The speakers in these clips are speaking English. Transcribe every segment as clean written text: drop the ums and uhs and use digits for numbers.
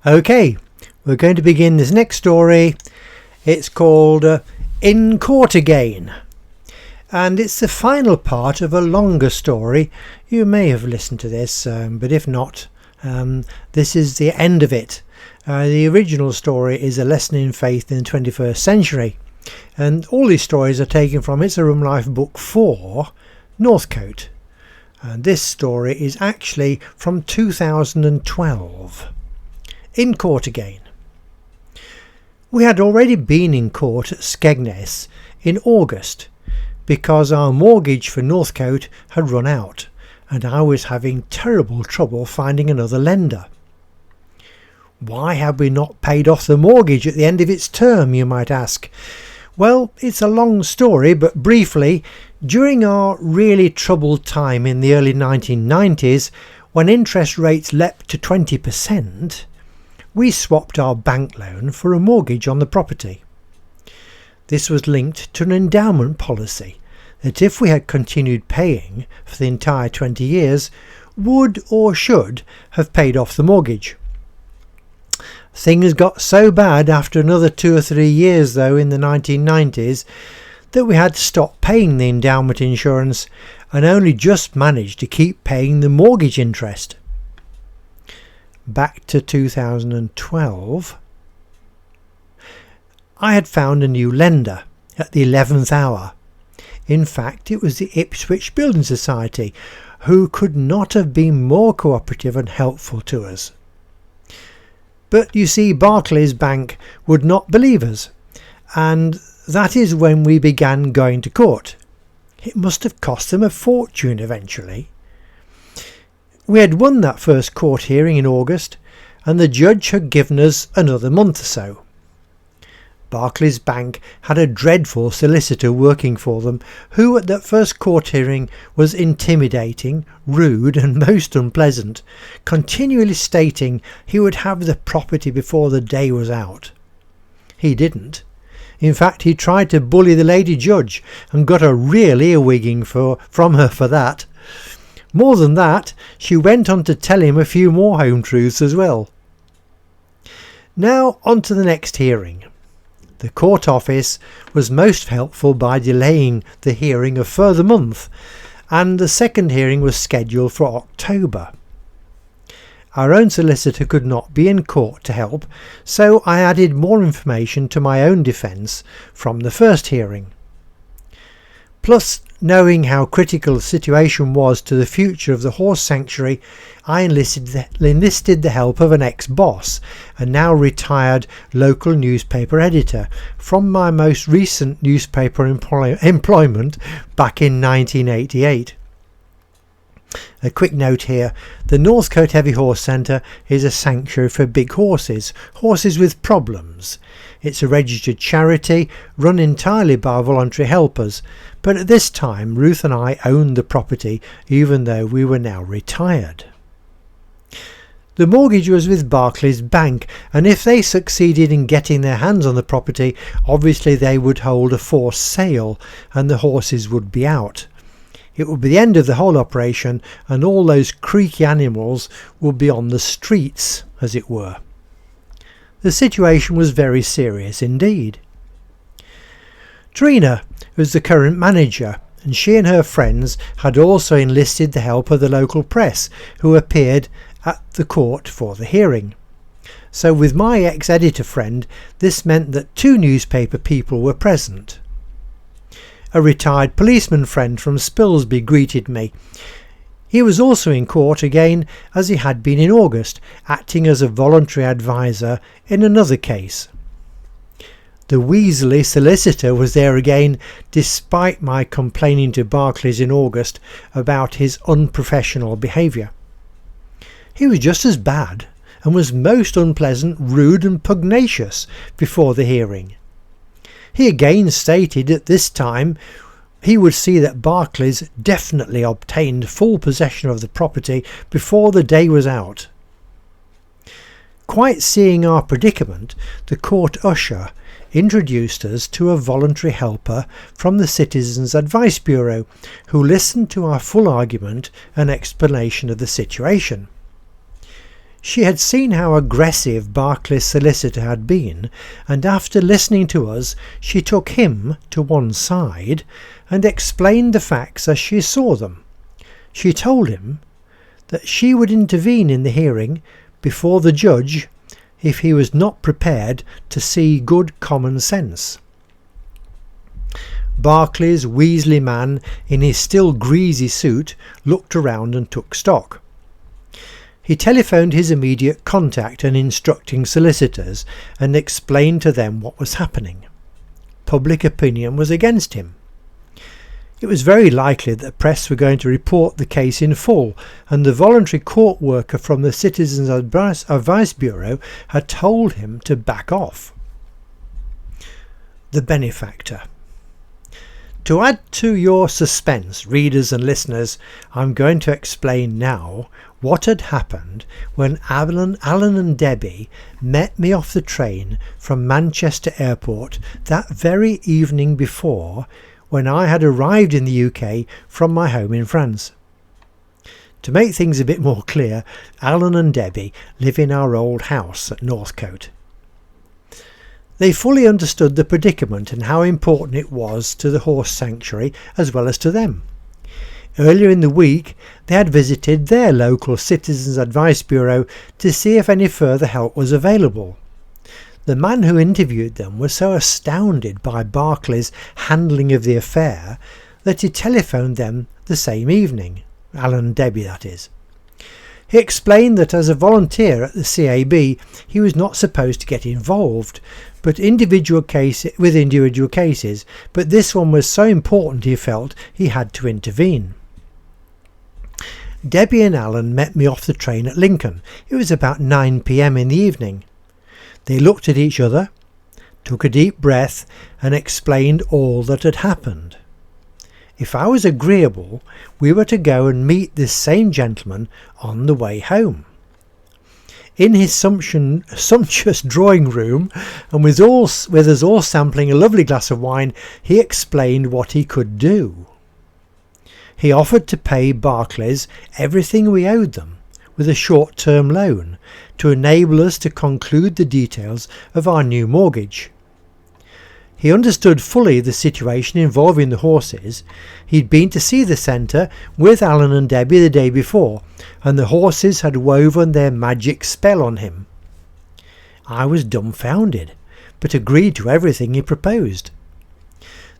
Okay, we're going to begin this next story. It's called In Court Again, and it's the final part of a longer story. You may have listened to this, but if not, this is the end of it. The original story is a lesson in faith in the 21st century, and all these stories are taken from It's a Room Life Book 4, Northcote. And this story is actually from 2012. In Court Again. We had already been in court at Skegness in August because our mortgage for Northcote had run out and I was having terrible trouble finding another lender. Why had we not paid off the mortgage at the end of its term, you might ask? Well, it's a long story, but briefly, during our really troubled time in the early 1990s, when interest rates leapt to 20%, we swapped our bank loan for a mortgage on the property. This was linked to an endowment policy that if we had continued paying for the entire 20 years, would or should have paid off the mortgage. Things got so bad after another 2 or 3 years though in the 1990s that we had to stop paying the endowment insurance and only just managed to keep paying the mortgage interest. Back to 2012, I had found a new lender at the 11th hour. In fact, it was the Ipswich Building Society, who could not have been more cooperative and helpful to us. But you see, Barclays Bank would not believe us, and that is when we began going to court. It must have cost them a fortune eventually. We had won that first court hearing in August, and the judge had given us another month or so. Barclays Bank had a dreadful solicitor working for them, who at that first court hearing was intimidating, rude and most unpleasant, continually stating he would have the property before the day was out. He didn't. In fact, he tried to bully the lady judge and got a real earwigging from her for that. More than that, she went on to tell him a few more home truths as well. Now on to the next hearing. The court office was most helpful by delaying the hearing a further month, and the second hearing was scheduled for October. Our own solicitor could not be in court to help, so I added more information to my own defence from the first hearing. Plus, knowing how critical the situation was to the future of the horse sanctuary, I enlisted the help of an ex-boss, a now retired local newspaper editor, from my most recent newspaper employment back in 1988. A quick note here, the Northcote Heavy Horse Centre is a sanctuary for big horses with problems. It's a registered charity run entirely by voluntary helpers, but at this time Ruth and I owned the property even though we were now retired. The mortgage was with Barclays Bank, and if they succeeded in getting their hands on the property, obviously they would hold a forced sale and the horses would be out. It would be the end of the whole operation, and all those creaky animals would be on the streets, as it were. The situation was very serious indeed. Trina was the current manager, and she and her friends had also enlisted the help of the local press, who appeared at the court for the hearing. So with my ex-editor friend, this meant that 2 newspaper people were present. A retired policeman friend from Spilsby greeted me. He was also in court again, as he had been in August, acting as a voluntary advisor in another case. The Weasley solicitor was there again, despite my complaining to Barclays in August about his unprofessional behaviour. He was just as bad, and was most unpleasant, rude and pugnacious before the hearing. He again stated at this time he would see that Barclays definitely obtained full possession of the property before the day was out. Quite seeing our predicament, the court usher introduced us to a voluntary helper from the Citizens Advice Bureau, who listened to our full argument and explanation of the situation. She had seen how aggressive Barclay's solicitor had been, and after listening to us, she took him to one side and explained the facts as she saw them. She told him that she would intervene in the hearing before the judge if he was not prepared to see good common sense. Barclay's Weasley man in his still greasy suit looked around and took stock. He telephoned his immediate contact and instructing solicitors and explained to them what was happening. Public opinion was against him. It was very likely that the press were going to report the case in full, and the voluntary court worker from the Citizens Advice Bureau had told him to back off. The benefactor. To add to your suspense, readers and listeners, I'm going to explain now what had happened when Alan and Debbie met me off the train from Manchester Airport that very evening before, when I had arrived in the UK from my home in France. To make things a bit more clear, Alan and Debbie live in our old house at Northcote. They fully understood the predicament and how important it was to the horse sanctuary as well as to them. Earlier in the week, they had visited their local Citizens Advice Bureau to see if any further help was available. The man who interviewed them was so astounded by Barclay's handling of the affair that he telephoned them the same evening, Alan and Debbie that is. He explained that as a volunteer at the CAB he was not supposed to get involved with individual cases, but this one was so important he felt he had to intervene. Debbie and Alan met me off the train at Lincoln. It was about 9 p.m. in the evening. They looked at each other, took a deep breath and explained all that had happened. If I was agreeable, we were to go and meet this same gentleman on the way home. In his sumptuous drawing room, and with us all sampling a lovely glass of wine, he explained what he could do. He offered to pay Barclays everything we owed them with a short-term loan to enable us to conclude the details of our new mortgage. He understood fully the situation involving the horses. He'd been to see the centre with Alan and Debbie the day before, and the horses had woven their magic spell on him. I was dumbfounded, but agreed to everything he proposed.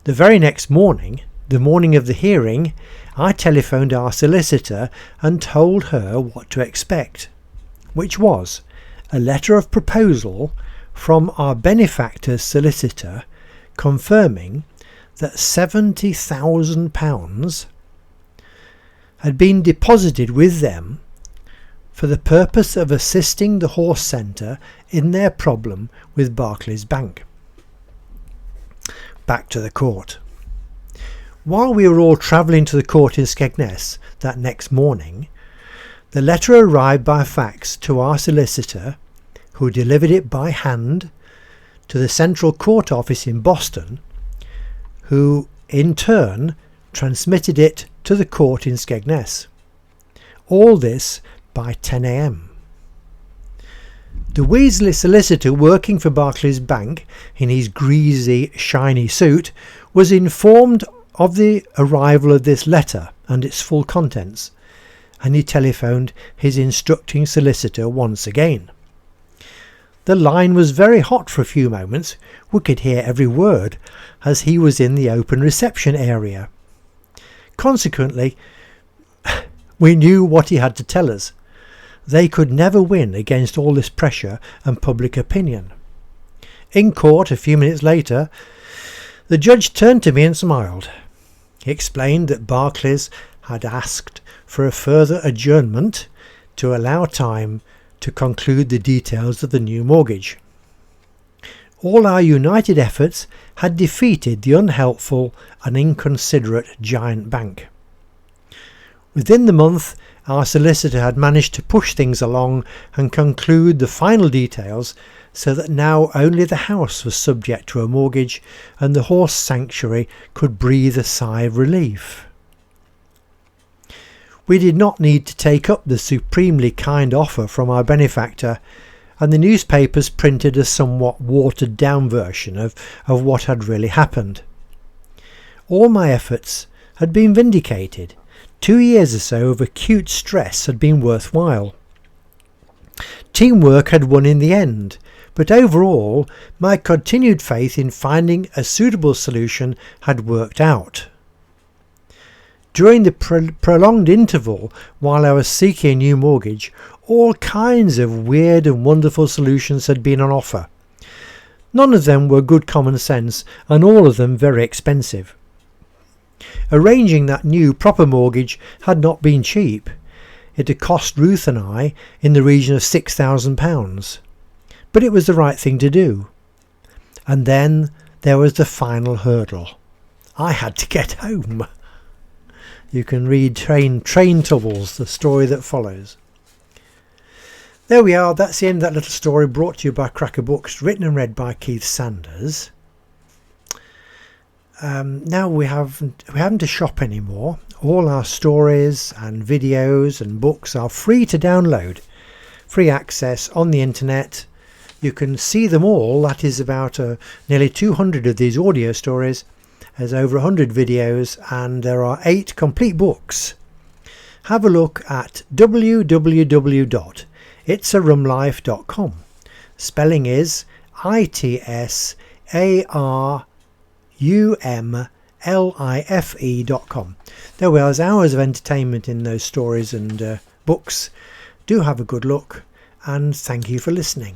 The very next morning, the morning of the hearing, I telephoned our solicitor and told her what to expect, which was a letter of proposal from our benefactor's solicitor confirming that £70,000 had been deposited with them for the purpose of assisting the horse centre in their problem with Barclays Bank. Back to the court. While we were all travelling to the court in Skegness that next morning, the letter arrived by fax to our solicitor, who delivered it by hand to the Central Court Office in Boston, who in turn transmitted it to the court in Skegness. All this by 10 a.m. The Weasley solicitor working for Barclays Bank in his greasy, shiny suit was informed of the arrival of this letter and its full contents, and he telephoned his instructing solicitor once again. The line was very hot for a few moments. We could hear every word, as he was in the open reception area. Consequently, we knew what he had to tell us. They could never win against all this pressure and public opinion. In court, a few minutes later, the judge turned to me and smiled. He explained that Barclays had asked for a further adjournment to allow time to conclude the details of the new mortgage. All our united efforts had defeated the unhelpful and inconsiderate giant bank. Within the month, our solicitor had managed to push things along and conclude the final details, so that now only the house was subject to a mortgage and the horse sanctuary could breathe a sigh of relief. We did not need to take up the supremely kind offer from our benefactor, and the newspapers printed a somewhat watered down version of what had really happened. All my efforts had been vindicated. 2 years or so of acute stress had been worthwhile. Teamwork had won in the end, but overall my continued faith in finding a suitable solution had worked out. During the prolonged interval while I was seeking a new mortgage, all kinds of weird and wonderful solutions had been on offer. None of them were good common sense, and all of them very expensive. Arranging that new proper mortgage had not been cheap. It had cost Ruth and I in the region of £6,000. But it was the right thing to do. And then there was the final hurdle. I had to get home. You can read Train Troubles, the story that follows. There we are. That's the end of that little story, brought to you by Cracker Books, written and read by Keith Sanders. Now we haven't to shop anymore. All our stories and videos and books are free to download, free access on the internet. You can see them all. That is about nearly 200 of these audio stories. There's over 100 videos, and there are 8 complete books. Have a look at www.itsarumlife.com. Spelling is ITSARUMLIFE.com. There was hours of entertainment in those stories and books. Do have a good look, and thank you for listening.